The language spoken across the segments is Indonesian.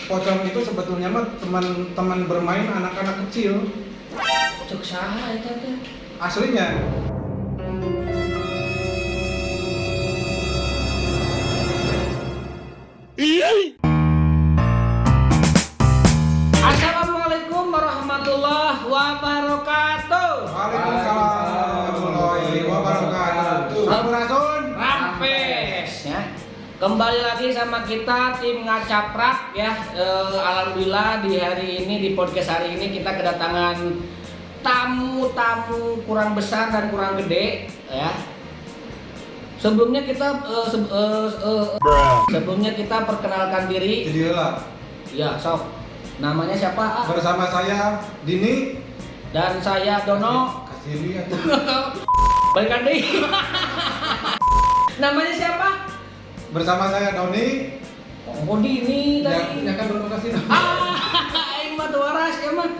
pocong itu sebetulnya mah teman-teman bermain anak-anak kecil. Cek saha eta teh? Aslinya. Assalamualaikum warahmatullahi wabarakatuh. Waalaikumsalam warahmatullahi wabarakatuh. Sampurasun. Rampes ya. Kembali lagi sama kita tim Ngacaprak ya. Alhamdulillah di hari ini, di podcast hari ini kita kedatangan tamu-tamu kurang besar dan kurang gede ya. Sebelumnya kita perkenalkan diri. Jadi lah. Ya, sok. Namanya siapa? Bersama saya Dini Dan saya Dono. Kasih lihat. Balikan deh. Namanya siapa? Bersama saya Doni. Oh, Dini tadi. Ya kan Dono kasih. Aing mah tuh waras ya mah.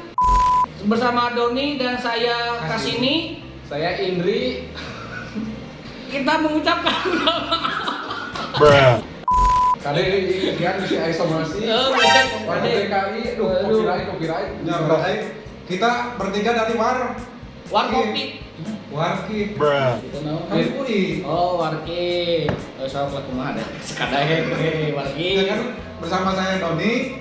Bersama Doni dan saya Kasini. Saya Indri. Kita mengucapkan Kali ini kan si isolasi. Warga DKI, copyright. Ya, baik. Kita bertiga dari Warkopi. Warki. Gitu naon. Kan UI. Oh, Warki. Sok lah kumaha dah. Sekadahe Warki. Ya kan bersama saya Doni.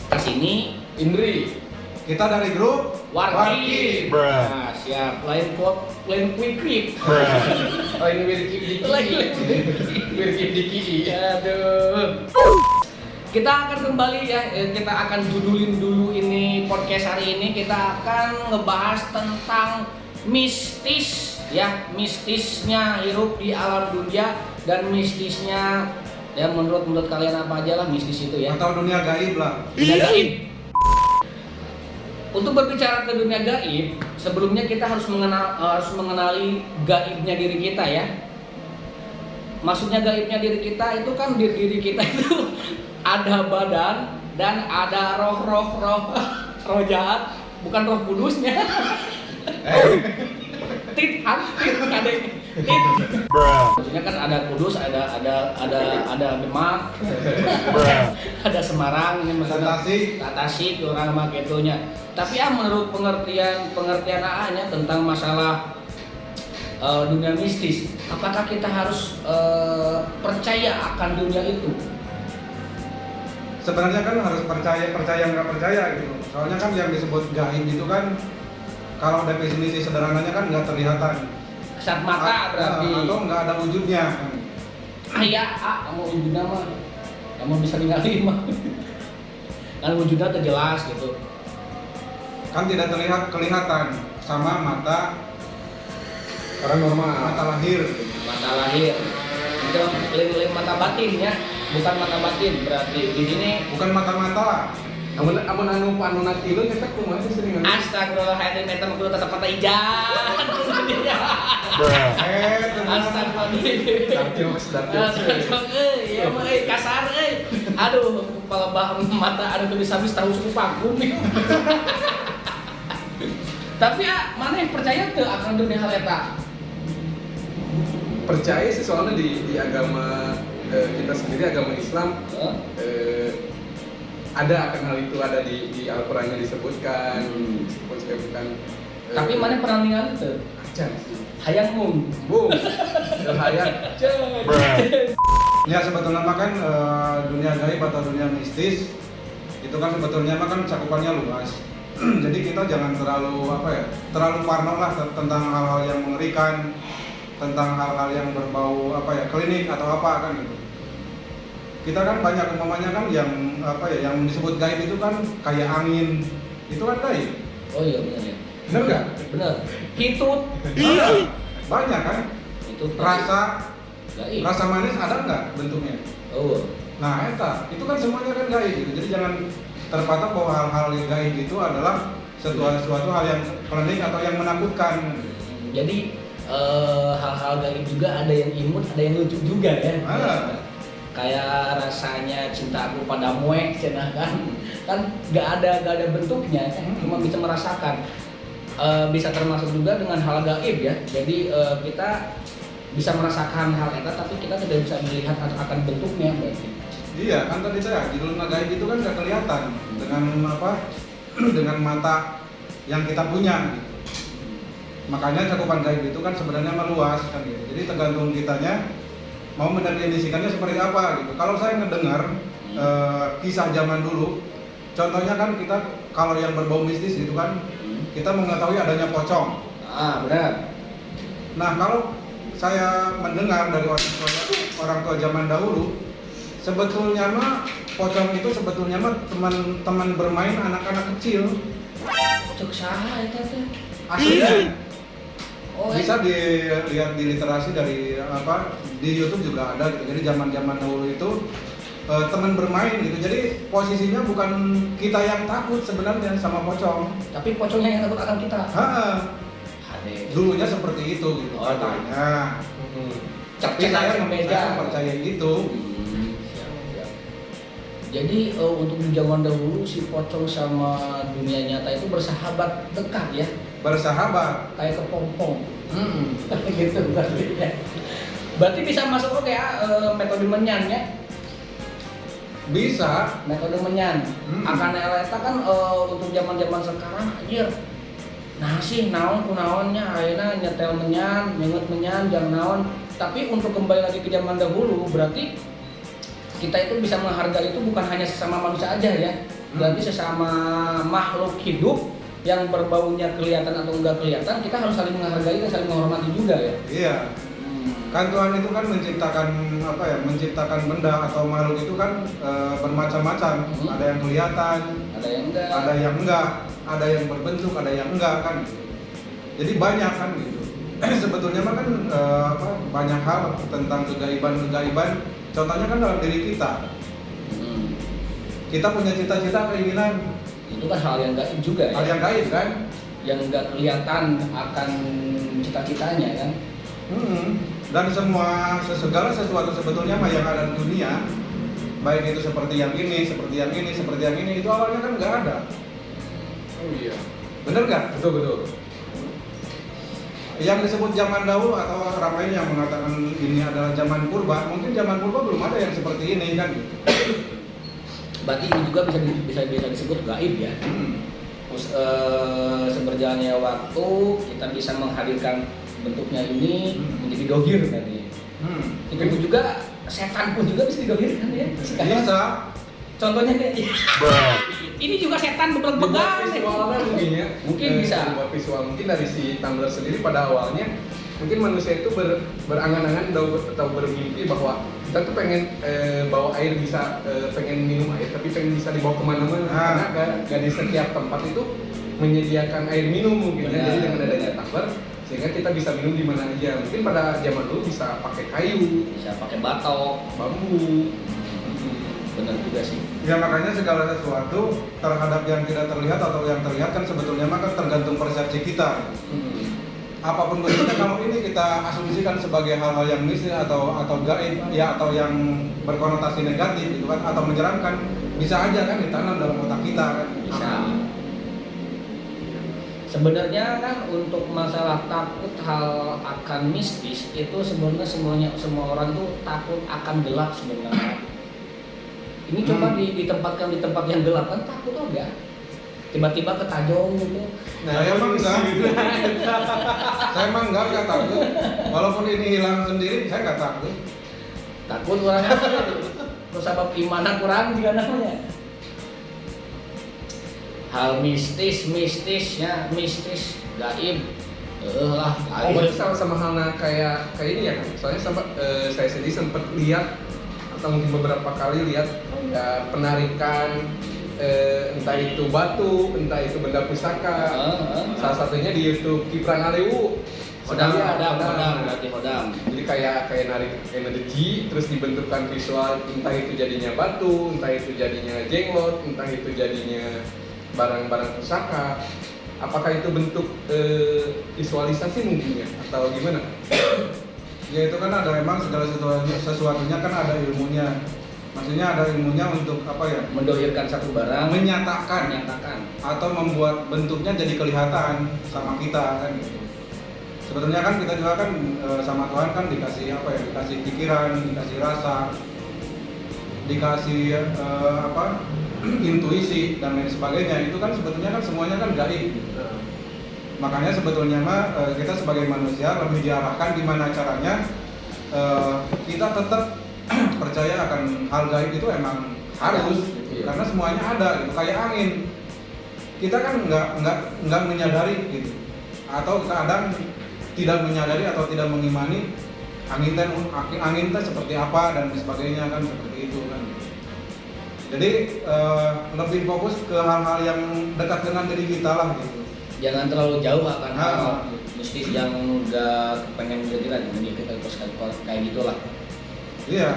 Kasini. Indri. Kita dari grup Warki. Nah, siap. Lain quick. Oh ini Wirkip Diki. Aduh. Kita akan kembali ya, kita akan judulin dulu ini podcast hari ini. Kita akan ngebahas tentang mistis ya, mistisnya hidup di alam dunia dan mistisnya ya menurut kalian apa aja lah mistis itu ya. Atau dunia gaib lah. Dunia gaib. Untuk berbicara ke dunia gaib, sebelumnya kita harus mengenali gaibnya diri kita ya. Maksudnya gaibnya diri kita itu kan diri kita itu ada badan dan ada roh jahat, bukan roh kudusnya. Tit kadek. Maksudnya kan ada kudus, ada Demak, ada Semarang, ini maksudnya Tasik orang mah gitunya. Tapi ya menurut pengertian AA-nya tentang masalah dunia mistis, apakah kita harus percaya akan dunia itu? Sebenarnya kan harus percaya nggak percaya gitu. Soalnya kan yang disebut gaib itu kan kalau definisi sederhananya kan nggak terlihatan. Kasat mata berarti. Atau nggak ada wujudnya. Ya, kamu wujudnya mah, kamu bisa ninggalin mah. Kan wujudnya tuh jelas gitu. Kan tidak kelihatan sama mata Paranormal. mata lahir. Mata lahir. Itu lain mata batin ya, bukan mata batin berarti di sini. Bukan mata-mata. Amun anu panuna tilu kita kumaha sih sering. Astagfirullahaladzim, eta mah kudu tetep mata ijan. Astagfirullahaladzim. Iya mah kasar Aduh, kepala bah mata ada tulis-tulis tahu suku pakum. Tapi mana yang percaya tuh akan dunia hal eta? Percaya sih soalnya di agama kita sendiri, agama Islam, ada akan hal itu, ada di Al-Qur'annya disebutkan. Tapi mana pernah ningali tuh? Acan sih. Hayang mung. Bung. Hayang. Ya sebetulnya mah kan dunia gaib atau dunia mistis itu kan sebetulnya mah kan cakupannya luas. Jadi kita jangan terlalu parno lah tentang hal-hal yang mengerikan, tentang hal-hal yang berbau klinik atau apa kan gitu. Kita kan banyak umpamanya kan yang yang disebut gaib itu kan kayak angin, itu kan gaib. Oh iya benar ya. Bener nggak? Benar. Hitut. Banyak kan? Itu gaib. Rasa manis ada nggak bentuknya? Oh. Nah, itu kan semuanya kan gaib gitu. Jadi jangan terpatok bahwa hal-hal yang gaib itu adalah suatu hal yang klinik atau yang menakutkan. Jadi hal-hal gaib juga ada yang imut, ada yang lucu juga ya. Kayak rasanya cintaku padamu cenah kan nggak ada bentuknya kan, cuma bisa merasakan. Bisa termasuk juga dengan hal gaib ya. Jadi kita bisa merasakan hal itu tapi kita tidak bisa melihat akan bentuknya berarti. Iya kan tadi saya di dunia gaib itu kan nggak kelihatan dengan apa dengan mata yang kita punya gitu. Makanya cakupan gaib itu kan sebenarnya meluas kan gitu. Jadi tergantung kitanya mau mendefinisikannya seperti apa gitu. Kalau saya mendengar kisah zaman dulu, contohnya kan kita kalau yang berbau mistis gitu kan, kita mengetahui adanya pocong. Benar. Nah kalau saya mendengar dari orang tua zaman dahulu, sebetulnya mah pocong itu sebetulnya mah teman-teman bermain anak-anak kecil. Cek saha eta teh? Aslinya. Oh, Bisa dilihat di literasi dari apa di YouTube juga ada gitu. Jadi zaman-zaman dahulu itu teman bermain gitu. Jadi posisinya bukan kita yang takut sebenarnya sama pocong. tapi pocongnya yang takut akan kita. Dulunya seperti itu gitu katanya. Tapi saya percaya gitu. Jadi untuk di zaman dahulu si pocong sama dunia nyata itu bersahabat dekat ya, Bersahabat. kayak kepompong. Gitu berarti ya. Berarti bisa masuk ke kayak metode menyan ya. Bisa. Metode menyan. Akan eta kan untuk zaman-zaman sekarang anjir. Nah sih naon kunaonnya ayeuna nyetel menyan, nyenget menyan, jang naon. Tapi untuk kembali lagi ke zaman dahulu berarti kita itu bisa menghargai itu bukan hanya sesama manusia aja ya. Berarti sesama makhluk hidup yang berbaunya kelihatan atau enggak kelihatan, kita harus saling menghargai dan saling menghormati juga ya. Iya. Kan Tuhan itu kan menciptakan apa ya? Menciptakan benda atau makhluk itu kan bermacam-macam. Ada yang kelihatan, Ada yang enggak. ada yang enggak, ada yang berbentuk, ada yang enggak kan. Jadi banyak kan gitu. Sebetulnya mah kan banyak hal tentang kegaiban-kegaiban. Contohnya kan dalam diri kita. Kita punya cita-cita, keinginan. Itu kan hal yang gaib juga ya. Hal yang gaib kan? Yang enggak kelihatan akan cita-citanya kan. Dan segala sesuatu sebetulnya mah yang ada di dunia, baik itu seperti yang ini, seperti yang ini, seperti yang ini, itu awalnya kan nggak ada. Oh iya. Bener nggak? Betul. Yang disebut zaman dahulu atau orang lain yang mengatakan ini adalah zaman purba, mungkin zaman purba belum ada yang seperti ini kan? Berarti ini juga bisa disebut gaib ya. Terus seberjalannya waktu kita bisa menghadirkan bentuknya ini menjadi dohir tadi. Itu juga setan pun juga bisa didohirkan ya. Bisa. Contohnya kayak ini juga setan begal-begal. Mungkin ya. Mungkin bisa. Dibuat visual mungkin dari si Tumblr sendiri pada awalnya mungkin manusia itu berangan-angan atau bermimpi bahwa kita tuh pengen bawa air bisa pengen minum air tapi pengen bisa dibawa kemana-mana karena gak di setiap tempat itu menyediakan air minum mungkin ya. Jadi dengan adanya Tumblr sehingga kita bisa minum di mana aja. Mungkin pada zaman dulu bisa pakai kayu, Bisa pakai batok, bambu. benar juga sih. Ya makanya segala sesuatu terhadap yang tidak terlihat atau yang terlihat kan sebetulnya maka tergantung persepsi kita. Apapun bentuknya, kalau ini kita asumsikan sebagai hal-hal yang mistis atau gaib ya, atau yang berkonotasi negatif gitu kan, atau menyeramkan, bisa aja kan ditanam dalam otak kita kan. Bisa. Sebenarnya kan untuk masalah takut hal akan mistis itu sebenarnya semua orang itu takut akan gelap sebenarnya. Ini coba ditempatkan di tempat yang gelap kan takut enggak? Tiba-tiba ketajong gitu. Saya emang enggak. Saya emang enggak takut. Walaupun ini hilang sendiri, saya enggak takut. Takut orangnya. Terus sebab imannya kurang juga namanya. Hal mistis, gaib. Lah, Oh, berarti sama halnya kayak ini ya kan? Soalnya saya sendiri sempat lihat atau mungkin beberapa kali lihat penarikan entah itu batu, entah itu benda pusaka. Salah satunya di YouTube Kipran Alewu. Hodam, berarti hodam. Jadi kayak narik energi, terus dibentukkan visual, entah itu jadinya batu, entah itu jadinya jenglot, entah itu jadinya barang-barang pusaka. Apakah itu bentuk visualisasi mungkin ya, atau gimana? Ya itu kan ada emang segala sesuatunya kan ada ilmunya. Maksudnya ada ilmunya untuk apa ya? Mendohirkan satu barang, menyatakan atau membuat bentuknya jadi kelihatan sama kita kan gitu. Sebetulnya kan kita juga kan sama Tuhan kan dikasih apa ya? Dikasih pikiran, dikasih rasa. dikasih intuisi dan lain sebagainya, itu kan sebetulnya kan semuanya kan gaib. Makanya sebetulnya kita sebagai manusia lebih diarahkan gimana caranya kita tetap percaya akan hal gaib itu emang harus, karena semuanya ada gitu, kayak angin. Kita kan nggak menyadari gitu, atau kadang tidak menyadari atau tidak mengimani angin teh seperti apa dan sebagainya kan, seperti itu kan. Jadi lebih fokus ke hal-hal yang dekat dengan diri kita lah gitu. Jangan terlalu jauh akan hal mistis yang nggak pengen jadi lagi, kita terus kayak gitulah. Iya.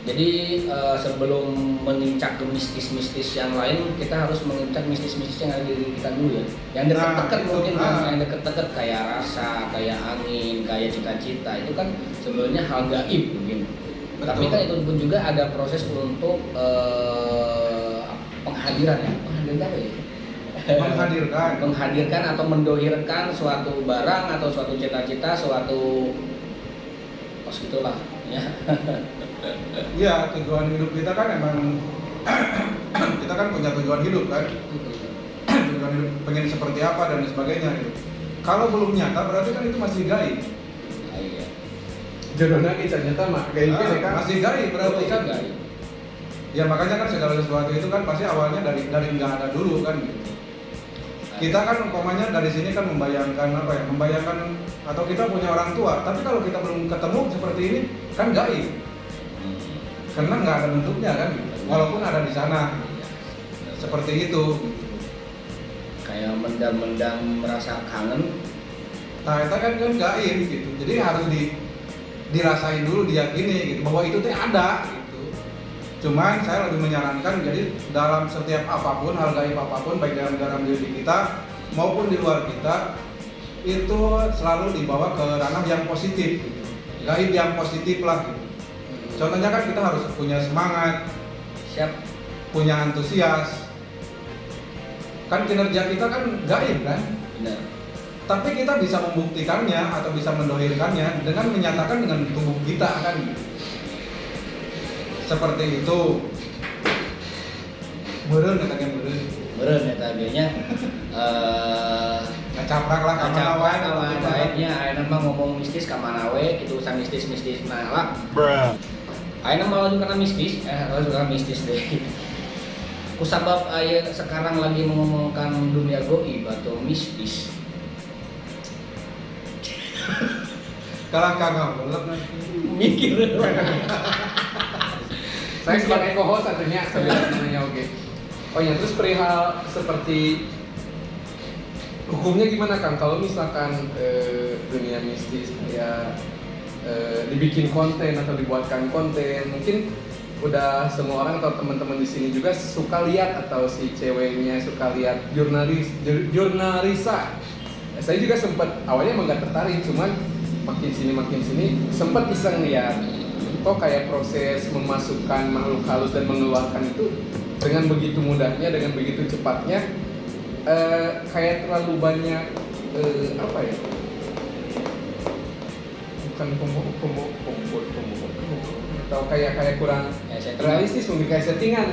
Jadi sebelum mengincak ke mistis-mistis yang lain, kita harus mengincak mistis-mistis yang ada di diri kita dulu ya. Yang dekat-dekat mungkin, yang dekat-dekat kayak rasa, kayak angin, kayak cita-cita, itu kan sebenarnya hal gaib mungkin. Betul. Tapi kan itu pun juga ada proses untuk penghadiran ya. Penghadiran apa ya? Menghadirkan atau mendohirkan suatu barang atau suatu cita-cita, suatu pas gitulah ya. Iya, tujuan hidup kita kan emang kita kan punya tujuan hidup kan. Tujuan hidup pengen seperti apa dan sebagainya gitu. Kalau belum nyata berarti kan itu masih gaib. Iya. Jodohnya ternyata mah gaib kan. Masih gaib berarti kan. Gaib. Ya makanya kan segala sesuatu itu kan pasti awalnya dari nggak ada dulu kan gitu. Kita kan umpamanya dari sini kan membayangkan membayangkan atau kita punya orang tua, tapi kalau kita belum ketemu seperti ini kan gaib. Karena nggak ada bentuknya kan, walaupun ada di sana. Seperti itu. Kayak mendam-mendam merasa kangen. Nah, itu kan gaib gitu. Jadi harus dirasain dulu, diyakini gitu bahwa itu tuh ada gitu. Cuman saya lebih menyarankan jadi dalam setiap apapun, hal gaib apapun, baik dalam diri kita maupun di luar kita, itu selalu dibawa ke ranah yang positif gitu. Gaib yang positif lah gitu. Contohnya kan kita harus punya semangat, punya antusias. Kan kinerja kita kan gaib kan? Benar. Tapi kita bisa membuktikannya atau bisa mendohirkannya dengan menyatakan dengan tubuh kita kan. Seperti itu. Meureun katanya meureun. Meureun eta ge nya. Ngacaprak lah ka mana wae kawan lainnya ayeuna mah ngomong mistis ka mana we kitu usah mistis-mistis nah lah. Ayeuna mah laju kana mistis, laju kana mistis deh. Kusabab aya sekarang lagi mengomongkan dunia gaib atau mistis. Kalah kagak boleh Mikir. Saya sebagai co-host artinya sebenarnya oke. Oh ya, terus perihal seperti hukumnya gimana Kang? Kalau misalkan dunia mistis kayak dibikin konten atau dibuatkan konten, mungkin udah semua orang atau teman-teman di sini juga suka lihat atau si ceweknya suka lihat jurnalisa. Saya juga sempat awalnya emang gak tertarik, cuman makin sini sempat iseng lihat. Kok kayak proses memasukkan makhluk halus dan mengeluarkan itu dengan begitu mudahnya, dengan begitu cepatnya, kayak terlalu banyak apa ya? Bukan pembohong atau kayak kurang realistis, mungkin kayak settingan.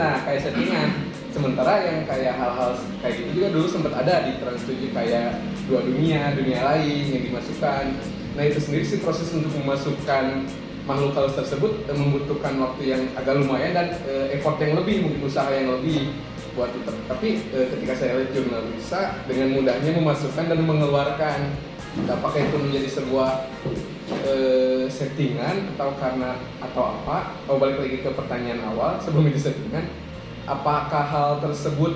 Sementara yang kayak hal-hal kayak gitu juga dulu sempat ada di Trans 7 kayak dua dunia lain yang dimasukkan. Nah itu sendiri sih proses untuk memasukkan makhluk halus tersebut membutuhkan waktu yang agak lumayan dan effort yang lebih, mungkin usaha yang lebih buat itu. Tapi ketika saya lihat jurnalisa dengan mudahnya memasukkan dan mengeluarkan, apakah itu menjadi sebuah settingan atau karena atau apa? Balik lagi ke pertanyaan awal sebelum itu settingan, apakah hal tersebut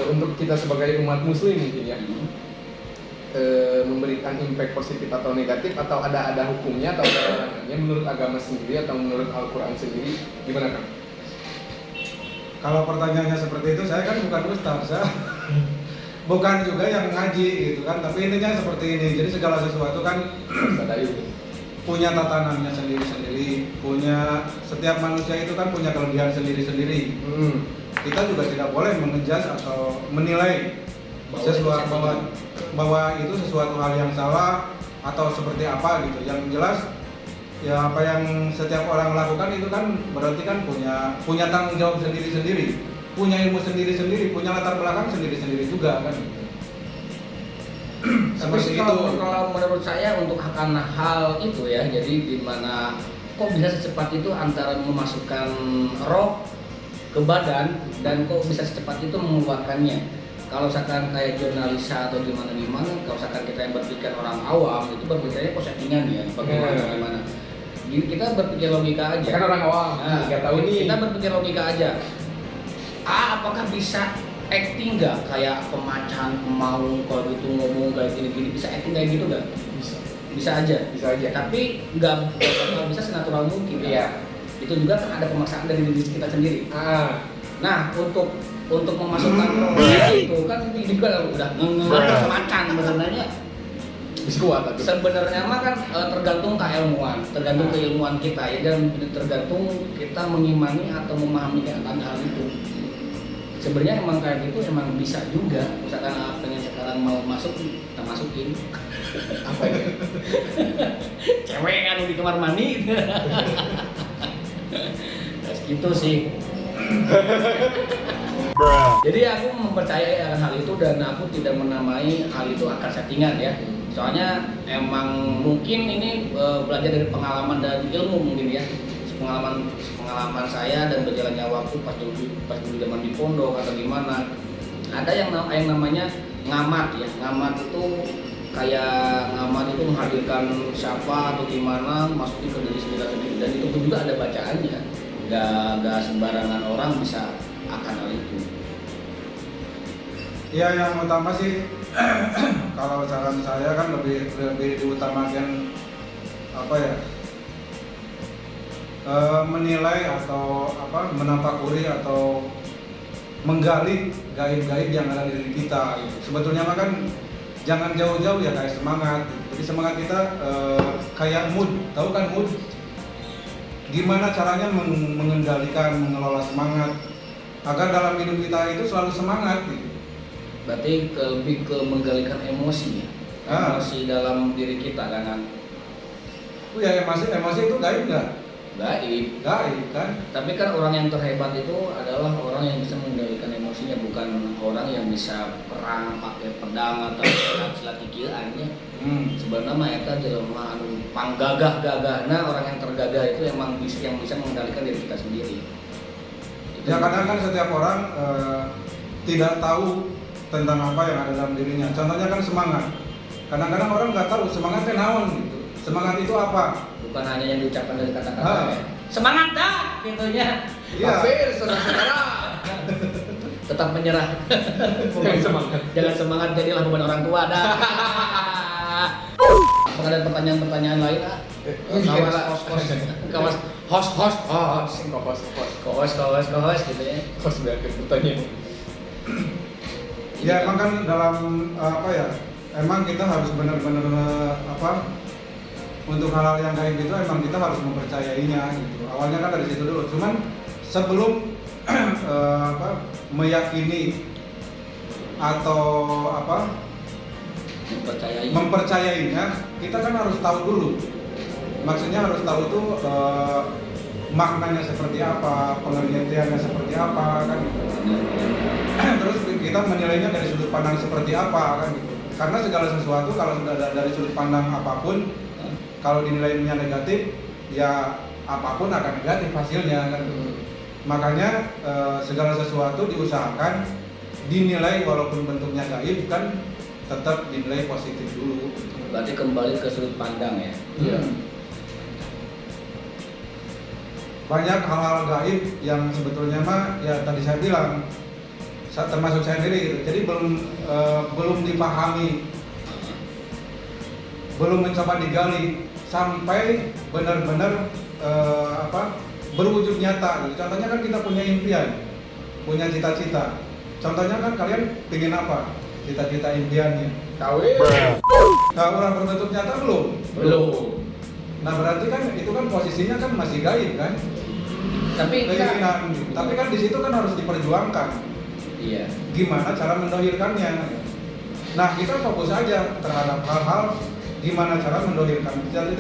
untuk kita sebagai umat muslim mungkin ya memberikan impact positif atau negatif, atau ada hukumnya atau ada larangannya menurut agama sendiri atau menurut Al-Quran sendiri, gimana Kang? Kalau pertanyaannya seperti itu, saya kan bukan ustaz, saya bukan juga yang ngaji gitu kan, tapi intinya seperti ini. Jadi segala sesuatu kan punya tatanannya sendiri-sendiri, punya setiap manusia itu kan punya kelebihan sendiri-sendiri. Kita juga tidak boleh mengejudge atau menilai sesuatu bahwa itu sesuatu hal yang salah atau seperti apa gitu. Yang jelas ya apa yang setiap orang lakukan itu kan berarti kan punya tanggung jawab sendiri-sendiri, punya ilmu sendiri-sendiri, punya latar belakang sendiri-sendiri juga kan. Tapi sih kalau menurut saya untuk akan hal itu ya, jadi di mana kok bisa secepat itu antara memasukkan roh ke badan dan kok bisa secepat itu mengeluarkannya. Kalau misalkan kayak jurnalisa atau gimana, kalau misalkan kita yang berpikir orang awam itu berpikirnya kok settingan ya, bagaimana. Kita berpikir logika aja. Kan orang awam, nggak tahu nih. Kita berpikir logika aja. Apakah bisa acting nggak kayak pemacan, pemaung, kalau gitu ngomong kayak gini-gini, bisa acting kayak gitu nggak? Bisa aja. Tapi nggak bisa senatural mungkin. Iya. Itu juga kan ada pemaksaan dari diri kita sendiri. Nah, untuk memasukkan itu kan ini juga udah macan sebenarnya. Sebenarnya mah kan tergantung keilmuan kita ya, dan tergantung kita mengimani atau memahami tentang hal itu. Sebenarnya emang kayak gitu emang bisa juga. Misalkan pengen sekarang mau masuk, kita masukin. Apa ya? Cewek kan di kamar mandi. Gitu sih. Jadi aku mempercayai akan hal itu dan aku tidak menamai hal itu akan settingan ya. Soalnya emang mungkin ini belajar dari pengalaman dan ilmu mungkin ya. Pengalaman saya dan berjalannya waktu pas dulu zaman di pondok atau gimana. Ada yang namanya ngamat ya. Ngamat itu kayak itu menghadirkan siapa atau gimana, masukin ke diri sendiri, dan itu pun juga ada bacaannya. Gak sembarangan orang bisa akan hal itu. Ya yang utama sih kalau saran saya kan lebih diutamakan apa ya, menilai atau menapakuri atau menggali gaib-gaib yang ada di diri kita gitu. Sebetulnya mah kan jangan jauh-jauh ya kayak semangat. Jadi semangat kita kayak mood, tahu kan mood? Gimana caranya mengendalikan, mengelola semangat agar dalam hidup kita itu selalu semangat gitu. Berarti lebih ke menggalikan emosi ya. Emosi dalam diri kita kan. Ya emosi itu gaib nggak? Gaib kan. Tapi kan orang yang terhebat itu adalah orang yang bisa mengendalikan emosinya, bukan orang yang bisa perang pakai pedang atau silat ikilannya. Sebenarnya mah eta jelema anu panggagah-gagahna, orang yang tergagah itu emang yang bisa mengendalikan diri kita sendiri. Ya kadang kan setiap orang tidak tahu tentang apa yang ada dalam dirinya. Contohnya kan semangat. Kadang-kadang orang nggak tahu semangatnya naon gitu. Semangat itu apa? Bukan hanya yang diucapkan dari kata-kata ya. Semangat dah gitunya. Iya. Tapi saudara-saudara Tetap menyerah. Jangan semangat jadilah beban orang tua dah. Apakah ada pertanyaan-pertanyaan lain? Kawas gitu ya. Host biarkan pertanyaan. Ya emang kan dalam emang kita harus benar-benar untuk hal-hal yang gaib itu emang kita harus mempercayainya gitu. Awalnya kan dari situ dulu. Cuman sebelum meyakini atau mempercayainya, kita kan harus tahu dulu. Maksudnya harus tahu tuh maknanya seperti apa, pengertiannya seperti apa kan gitu. Terus kita menilainya dari sudut pandang seperti apa kan gitu. Karena segala sesuatu kalau sudah dari sudut pandang apapun, kalau dinilainya negatif, ya apapun akan negatif hasilnya kan gitu. Makanya segala sesuatu diusahakan dinilai walaupun bentuknya gaib kan tetap dinilai positif dulu. Berarti kembali ke sudut pandang ya. Iya. Banyak hal-hal gaib yang sebetulnya mah ya tadi saya bilang termasuk saya sendiri gitu. Jadi belum dipahami, belum mencoba digali sampai benar-benar berwujud nyata gitu. Contohnya kan kita punya impian, punya cita-cita. Contohnya kan kalian pingin apa? Cita-cita impiannya. Kawin. Nah, orang berbentuk nyata belum? Nah, berarti kan itu kan posisinya kan masih gaib kan? Tapi keinginan gitu. Tapi kan di situ kan harus diperjuangkan. Iya. Gimana cara mendohirkannya? Nah, kita fokus aja terhadap hal-hal gimana cara mendohirkan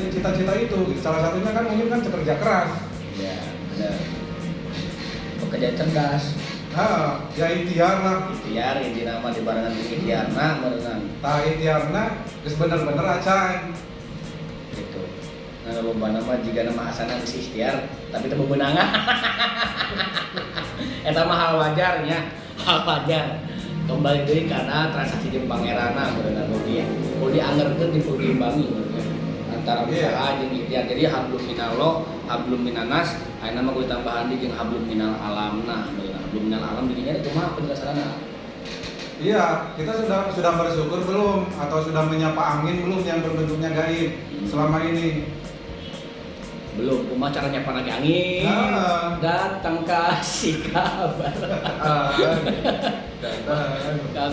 cita-cita itu. Salah satunya kan mungkin kan kerja keras. Ya, benar. Bekerja cerdas. Nah, ya ikhtiar lah. Ikhtiar, ini nama di barengan ikhtiarna, barengan. Tah ikhtiarna geus bener-bener acan. Gitu. Nah, loba nama jika nama asana geus ikhtiar, tapi teu beunangan. Eta mah hal wajar nya, hal wajar. Kembali deui kana transaksi jeung pangerana beunang kudu diangerkeun diimbangi antara usaha jeung ikhtiar. Jadi hablum minallah, hablum minanas, ayeuna mah kudu tambahan di jeung hablum minal alamna. Hablum minal alam dirinya itu mah penjelasanna. Iya, kita sudah bersyukur belum atau sudah menyapa angin belum yang berbentuknya gaib selama ini? Belum, kumaha cara nyapa lagi angin? Datang kasih kabar.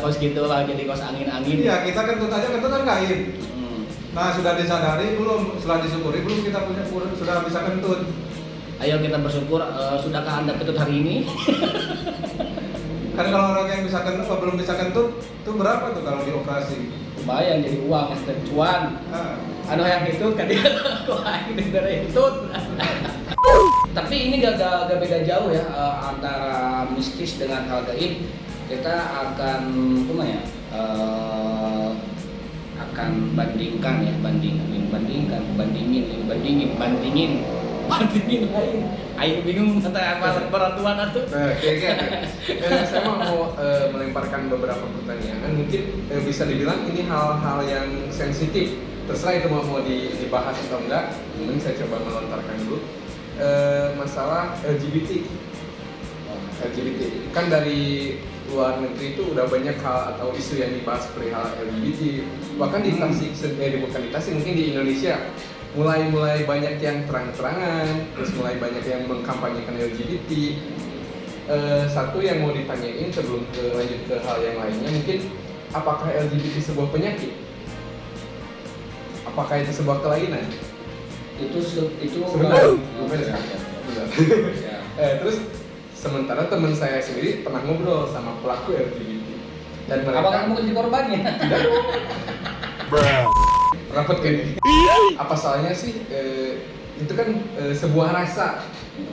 Kos gitu lah, jadi kos angin-angin. Iya, kita kentut aja kentut kan gaib. Nah, sudah disadari belum? Setelah disyukuri belum kita sudah bisa kentut? Ayo kita bersyukur. Sudahkah Anda kentut hari ini? Kan kalau orang yang bisa kentut atau belum bisa kentut, itu berapa tuh kalau dioperasi? Bayang jadi uang, cuan. Anu yang itu kan dia kok aing negara itu. Tapi ini gak beda jauh ya antara mistis dengan hal gaib. Kita akan akan bandingkan ya, bandingin aing bingung kata apa peraturan itu. Saya mau melemparkan beberapa pertanyaan, mungkin bisa dibilang ini hal-hal yang sensitif. Terserah itu mau dibahas atau enggak. Mungkin saya coba melontarkan dulu. Masalah LGBT kan dari luar negeri itu udah banyak hal atau isu yang dibahas perihal LGBT. Bahkan di Tasik, bukan di Tasik, mungkin di Indonesia mulai banyak yang terang-terangan, terus mulai banyak yang mengkampanyekan LGBT. Satu yang mau ditanyain sebelum lanjut ke hal yang lainnya, mungkin apakah LGBT sebuah penyakit? Apakah itu sebuah kelainan? Itu sebentar. Terus sementara teman saya sendiri pernah ngobrol sama pelaku LGBT dan mereka. Apakah kamu jadi korbannya? Rapat kan? Apa salahnya sih? Itu kan sebuah rasa.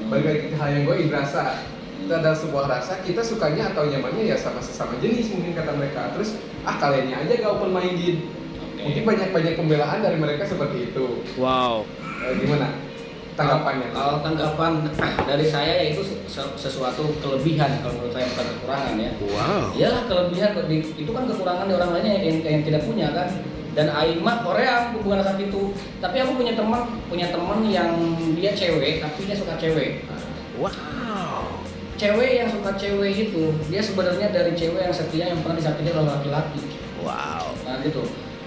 Balik lagi ke hal yang gue rasa. Itu adalah sebuah rasa. Kita sukanya atau nyamannya ya sama sesama jenis mungkin kata mereka. Terus kaliannya aja gak open minded. Mungkin banyak pembelaan dari mereka seperti itu. Wow. Gimana tanggapannya? Kalau tanggapan dari saya yaitu sesuatu kelebihan, kalau menurut saya bukan kekurangan ya. Wow. Iyalah kelebihan, itu kan kekurangan di orang lainnya yang tidak punya kan. Dan aing mah Korea bukan saat itu. Tapi aku punya teman yang dia cewek tapi dia suka cewek. Wow. Cewek yang suka cewek itu dia sebenarnya dari cewek yang setia yang pernah disakiti oleh laki-laki. Wow. Nah gitu.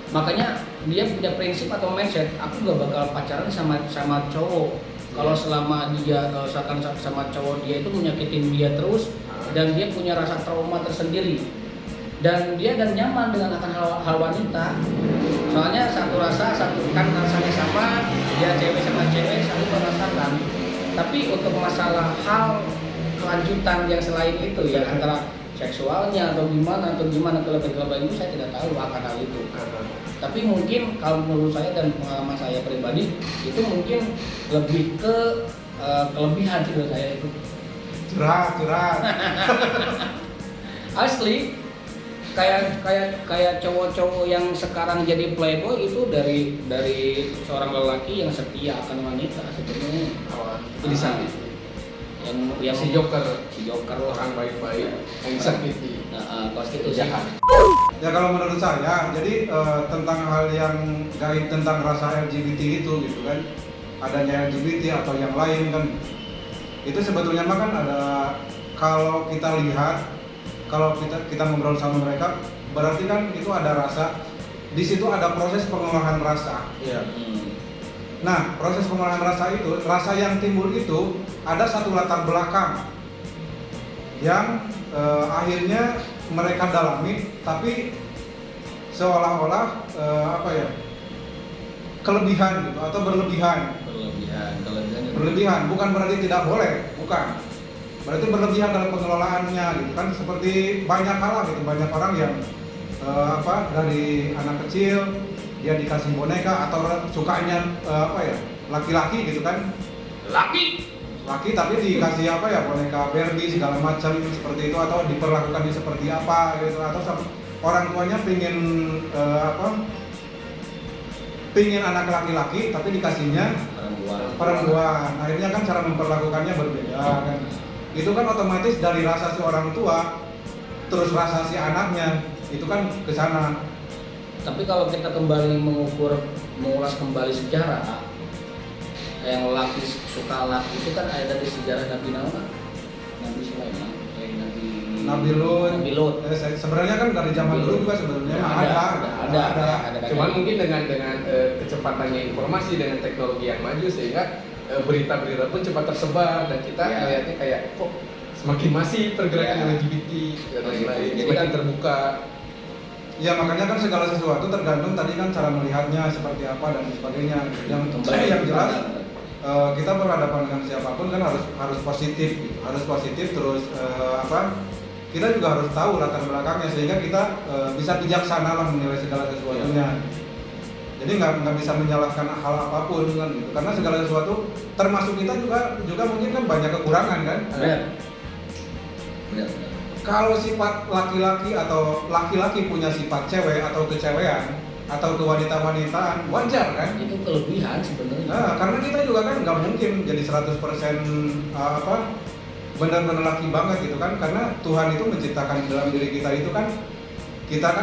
Makanya dia punya prinsip atau mindset, aku gak bakal pacaran sama cowok kalau selama dia sama cowok dia itu menyakitin dia terus dan dia punya rasa trauma tersendiri dan dia nyaman dengan akan hal wanita. Soalnya satu rasa, satu kan rasanya sama, dia cewek sama cewek satu merasakan. Tapi untuk masalah hal kelanjutan yang selain itu ya antara seksualnya atau gimana kelebihan itu saya tidak tahu akan hal itu. Tapi mungkin kalau menurut saya dan pengalaman saya pribadi itu mungkin lebih ke kelebihan sih menurut saya itu. Curhat. Asli kayak cowok-cowok yang sekarang jadi playboy itu dari seorang lelaki yang setia akan wanita sebenarnya. Itu disakiti. Yang si Joker orang orang baik-baik yang disakiti. Kos itu jahat. Ya kalau menurut saya, jadi tentang hal yang gaib tentang rasa LGBT itu gitu kan, adanya LGBT atau yang lain kan, itu sebetulnya mah kan ada, kalau kita lihat, kalau kita ngobrol sama mereka, berarti kan itu ada rasa, di situ ada proses pengolahan rasa. Iya. Nah, proses pengolahan rasa itu, rasa yang timbul itu ada satu latar belakang yang akhirnya mereka dalami, tapi seolah-olah kelebihan gitu atau berlebihan. Berlebihan bukan berarti tidak boleh, bukan. Berarti berlebihan dalam pengelolaannya gitu kan, seperti banyak hal gitu, banyak orang yang dari anak kecil dia dikasih boneka atau sukanya laki-laki gitu kan, laki tapi dikasih boneka Barbie segala macam seperti itu, atau diperlakukannya seperti apa gitu, atau orang tuanya pingin anak laki-laki tapi dikasihnya perempuan. Akhirnya kan cara memperlakukannya berbeda kan. Itu kan otomatis dari rasa si orang tua terus rasa si anaknya itu kan ke sana. Tapi kalau kita kembali mengulas kembali sejarah, yang laki suka laki itu kan ada dari sejarah Nabi Nabi Sulaiman, Nabi Lut. Sebenarnya kan dari zaman dulu juga sebenarnya ada. Cuman mungkin dengan kecepatannya informasi dengan teknologi yang maju sehingga berita-berita pun cepat tersebar dan kita melihatnya kayak kok semakin masih pergerakan LGBT dan lain-lain, semakin terbuka. Ya makanya kan segala sesuatu tergantung tadi kan cara melihatnya seperti apa dan sebagainya. Yang jelas kita berhadapan dengan siapapun kan harus positif gitu. Harus positif terus kita juga harus tahu latar belakangnya sehingga kita bisa bijaksana lah menilai segala sesuatunya. Jadi nggak bisa menyalahkan hal apapun kan gitu. Karena segala sesuatu termasuk kita juga mungkin kan banyak kekurangan kan. Benar. Kalau sifat laki-laki atau laki-laki punya sifat cewek atau kecewean atau kewanita-wanitaan wajar kan? Itu kelebihan sebenarnya. Nah, karena kita juga kan nggak mungkin jadi 100% benar-benar laki banget gitu kan, karena Tuhan itu menciptakan dalam diri kita itu kan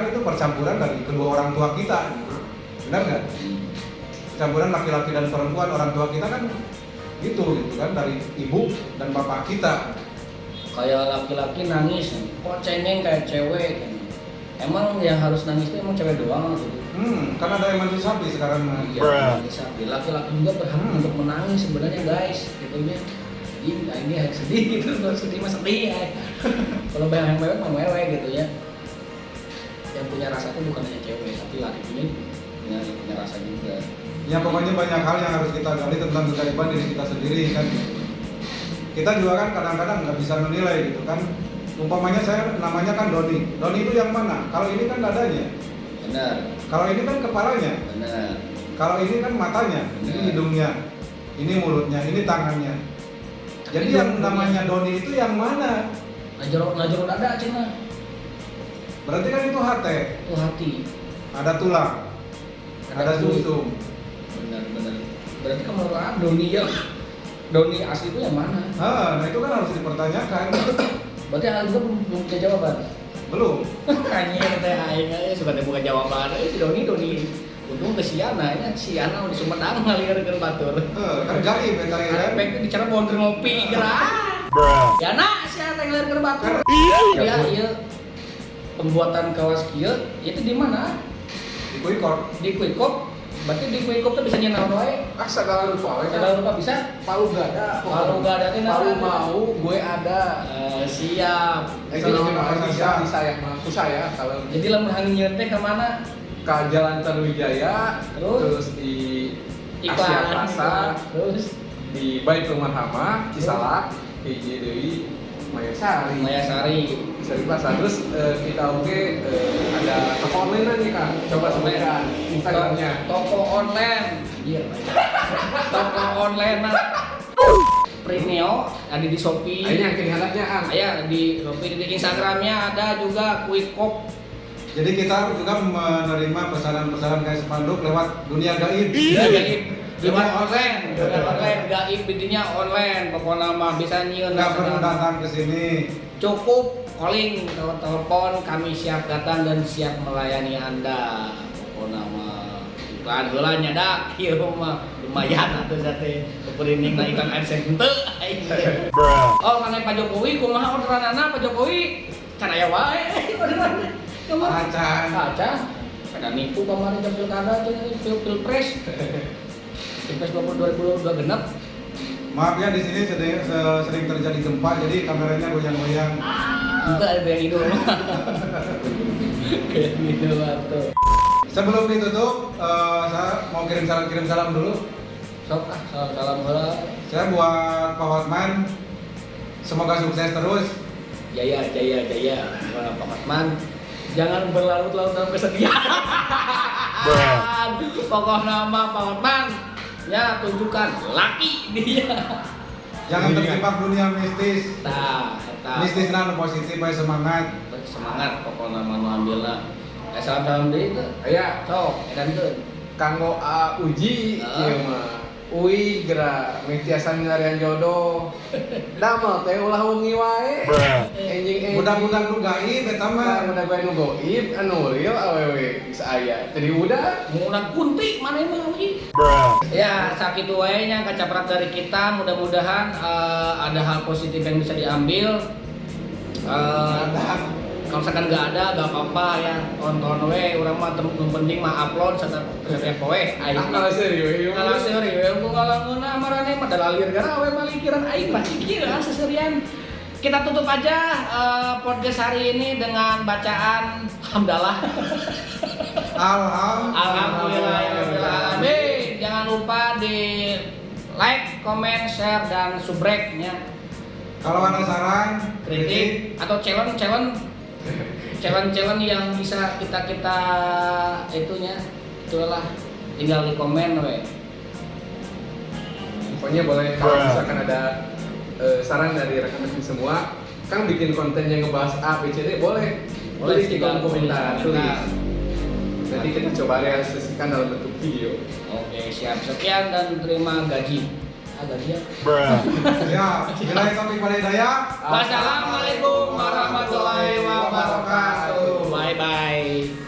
itu percampuran dari kedua orang tua kita gitu. Benar nggak? Campuran laki-laki dan perempuan, orang tua kita kan gitu kan, dari ibu dan bapak kita. Kayak laki-laki nangis, kok cengeng kayak cewek kan? Emang yang harus nangis itu emang cewek doang gitu? Karena ada emansipasi sekarang. Iya, laki-laki juga berhak untuk menangis sebenarnya guys, gitunya. Ini harus sedih gitu, kalau sedih mah sedih ya. Kalau yang mewek mah mewek gitu ya. Yang punya rasa itu bukan hanya cewek, tapi laki punya rasa juga. Ya pokoknya banyak hal yang harus kita gali tentang keajaiban diri kita sendiri kan. Kita juga kan kadang-kadang nggak bisa menilai gitu kan. Umpamanya saya namanya kan Doni itu yang mana? Kalau ini kan dadanya. Benar. Kalau ini kan kepalanya. Benar. Kalau ini kan matanya, ini hidungnya, ini mulutnya, ini tangannya. Jadi yang namanya Doni itu yang mana? Najero dada cina. Berarti kan itu hati. Itu hati. Ada tulang, ada sumsum. Benar. Berarti kan menurut Doni asli itu yang mana? Nah itu kan harus dipertanyakan. Berarti hal itu belum punya jawaban. Belum. Anjir teh aing suka teh buka jawaban. Si Doni. Untung ke Siana udah Sumedang ngalirkeun batur. Kan gaib eta kan. Pek bicara pohon ngopi gerak. Yana sia teh ngalirkeun batur. Ya ieu pembuatan kawas kieu itu di mana? Di Kuikor. Di Kuikop. Berarti di Kuikop tuh bisa nyenaon wae. Segala rupa we. Segala rupa bisa. Palu gada. Palu gada teh Palu mau gue ada. Siap. Bisa yang mampu saya kalau. Jadi lamun hangieun teh ka mana? Ke Jalan Tanuwijaya, terus di Asia Plaza, terus di Baitul Marhamah, Cisalak, hiji deui Mayasari Plaza. Terus kita ada toko online nih Kak. Coba sebutkan Instagramnya. Toko online. Iya. Toko online mah. Prineo ada di Shopee. Ini yang kenyataannya Aya di Shopee, di Instagramnya ada juga Kuikop. Jadi kita juga menerima pesanan-pesanan kayak spanduk lewat dunia gaib. Lewat online gaib bidinya online. Pokoknya mah bisa nyieun. Nggak perlu datang ke sini. Cukup calling atau telepon, kami siap datang dan siap melayani Anda. Pokoknya mah iklan heula nyadak ieu mah lumayan atuh sate kepeuring na iklan AdSense henteu aing teh. Oh, mana Pak Jokowi kumaha orderanana Pak Jokowi? Can aya wae orderan. Acan. Pada nipu kemarin jam pilkada tuh pilpres. Pilpres 2022 genap. Maaf ya di sini sering terjadi gempa jadi kameranya goyang-goyang. Enggak ada yang itu. Kayak gitu tuh. Sebelum ditutup, saya mau kirim salam dulu. Sok salam heula. Saya buat Pak Hotman, semoga sukses terus. Jaya. Pak Hotman. Jangan berlarut-larut dalam kesedihan. Pokoknya nama Pak Hotman ya tunjukkan laki dia. Jangan terjebak dunia mistis. Nah, eta Mistis nanu positif aja semangat. semangat pokoknya manu ambil lah. Salam deui teh. Aya Sok, edankeun. kanggo uji ieu mah. Ui geura metiasan ngarian jodoh. Damel teh ulah wengi wae. Enjing Mudah-mudahan nu gaib eta mah. udah gue nu goib anu real awewe bisa aya. Jadi udah Mudah kunti mana mah uji. Ya, sakitu wae nya kacaprak dari kita. Mudah-mudahan ada hal positif yang bisa diambil. Kalau misalkan nggak ada, nggak apa-apa ya. Tonton we, urang mah penting mah upload setiap poe. Aing kalau serius kalau serius, aku ngalangeuna marane mah dalalir gara we malikiran aing masih kieu seserian. Kita tutup aja podcast hari ini dengan bacaan hamdalah. Alhamdulillah. Jangan lupa di like, comment, share dan subrek-nya. Kalau ada saran, Kritik atau challenge yang bisa kita itunya itulah tinggal di komen we. pokoknya boleh kalau misalkan ada saran dari rekan-rekan semua Kang bikin konten yang ngebahas A, B, C, D boleh tulis di kolom komentar tulis. Nanti kita coba realisasikan dalam bentuk video. Oke, siap. Sekian dan terima gaji. Gaji ya. ya, bila topik pada daya. Wassalamualaikum warahmatullahi wabarakatuh. Bye bye.